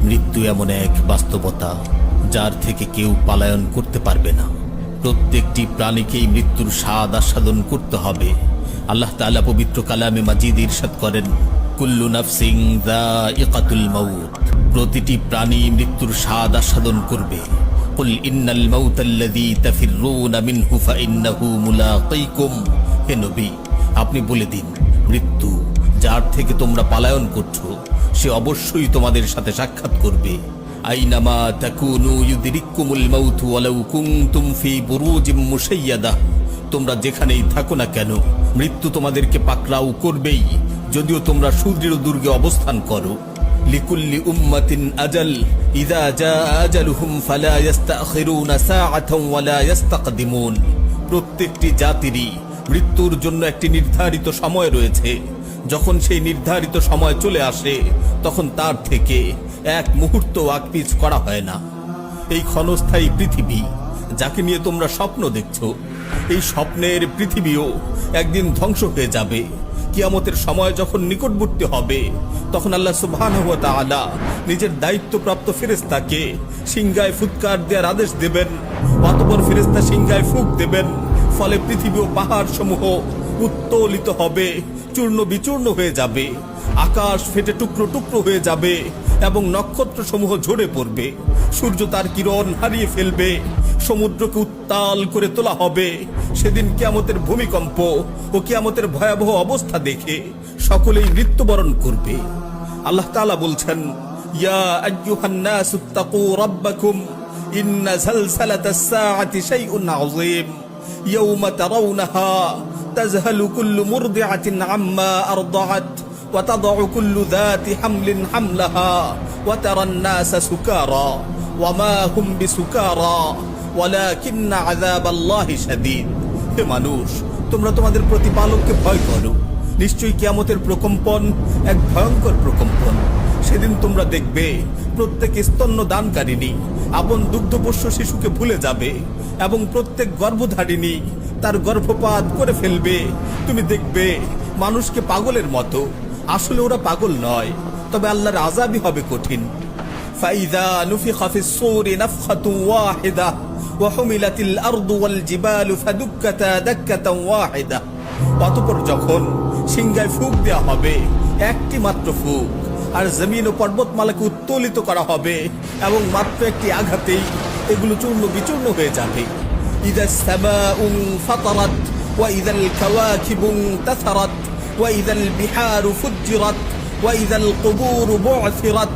মৃত্যু এমন এক বাস্তবতা যার থেকে কেউ পলায়ন করতে পারবে না। প্রত্যেকটি প্রাণীকেই মৃত্যুর স্বাদ আস্বাদন করতে হবে। আল্লাহ তাআলা পবিত্র কালামে মাজিদ ইরশাদ করেন, কুল্লু নাফসিন যায়িকাতুল মাউত, প্রতিটি প্রাণী মৃত্যুর স্বাদ আস্বাদন করবে। কুল ইন্নাল মাউতাল্লাযী তাফিররুনা মিনহু ফাইন্নাহু মুলাকীকুম, হে নবী আপনি বলে দিন, মৃত্যু যার থেকে তোমরা পলায়ন করছো সে অবশ্যই তোমাদের সাথে সাক্ষাৎ করবে। আইনামা তাকুনু ইউদরিকুমুল মাউতু ওয়ালাউ কুনতুম ফি বুরুজিম মুশাইয়াদা, তোমরা যেখানেই থাকো না কেন মৃত্যু তোমাদেরকে পাকড়াও করবেই, যদিও তোমরা সুদৃঢ় দুর্গে অবস্থান করো। লিকুল্লি উম্মাতিন আজাল, ইযা জাআ আজালুহুম ফালা ইস্তাখিরুনা সাআতান ওয়ালা ইস্তাকদিমুন, প্রত্যেকটি জাতিরই মৃত্যুর জন্য একটি নির্ধারিত সময় রয়েছে। যখন সেই নির্ধারিত সময় চলে আসে তখন তার থেকে এক মুহূর্ত আগপিছ করা হয় না। এই ক্ষণস্থায়ী পৃথিবী যাকে নিয়ে তোমরা স্বপ্ন দেখছো, এই স্বপ্নের পৃথিবীও একদিন ধ্বংস হয়ে যাবে। কিয়ামতের সময় যখন নিকটবর্তী হবে তখন আল্লাহ সুবহানাহু ওয়া তাআলা নিজের দায়িত্বপ্রাপ্ত ফেরেশতাকে সিংহায় ফুৎকার দেওয়ার আদেশ দেবেন। অতঃপর ফেরেশতা সিংহায় ফুঁক দেবেন, ফলে পৃথিবী ও পাহাড় সমূহ উত্তোলিত হবে, চূর্ণ বিচূর্ণ হয়ে যাবে, আকাশ ফেটে টুকরো টুকরো হয়ে যাবে এবং নক্ষত্র সমূহ ঝরে পড়বে, সূর্য তার কিরণ হারিয়ে ফেলবে, সমুদ্রকে উত্তাল করে তোলা হবে। সেদিন কিয়ামতের ভূমিকম্প ও কিয়ামতের ভয়াবহ অবস্থা দেখে সকলেই মৃত্যুবরণ করবে। আল্লাহ তাআলা বলছেন, ইয়া আইয়ুহান নাসু তাকু রাব্বাকুম ইন্না যালযালাতাস সাআতি শাইউন আযীম ইয়াওমা তারাউনাহা তাযহালু কুল্লু মুরদিআতিন আম্মা আরদাআত ওয়া তাদউ কুল্লু যাতি হামলিন হামলাহা ওয়া তারান নাসা সুকারা ওয়া মা হুম বিসুকারা ওয়ালাকিন্না আযাবাল্লাহি শাদীদ। হে মানুষ, তোমরা তোমাদের প্রতিপালককে ভয় করো, নিশ্চয়ই কিয়ামতের প্রকম্পন এক ভয়ঙ্কর প্রকম্পন। সেদিন তোমরা দেখবে প্রত্যেক স্তন্য দানকারিণী আপন দুগ্ধপোষ্য শিশুকে ভুলে যাবে এবং প্রত্যেক গর্ভধারিণী তার গর্ভপাত করে ফেলবে। তুমি দেখবে মানুষকে পাগলের মতো, আসলে ওরা পাগল নয়, তবে আল্লাহর আযাবই হবে কঠিন। ফাইযা নুফিখা ফিস সূরি নাফখাতুন ওয়াহিদা ওয়া হুমিলাতিল আরদু ওয়াল জিবালু ফাদুক্কাতা দাক্কাতান ওয়াহিদা, অতঃপর যখন সিংহায় ফুঁক দেওয়া হবে, একটি মাত্র ফুঁক, আর জমিন ও পর্বতমালাকে উত্তোলিত করা হবে এবং মাত্র একটি আঘাতেই এগুলো চূর্ণ বিচূর্ণ হয়ে যাবে। ইযাস সামাউ ফাতারাত ওয়া ইযাল কাওয়াকিবু তাসারাত ওয়া ইযাল বিহারু ফুজ্জিরাত ওয়া ইযাল কুবুরু বু'থিরাত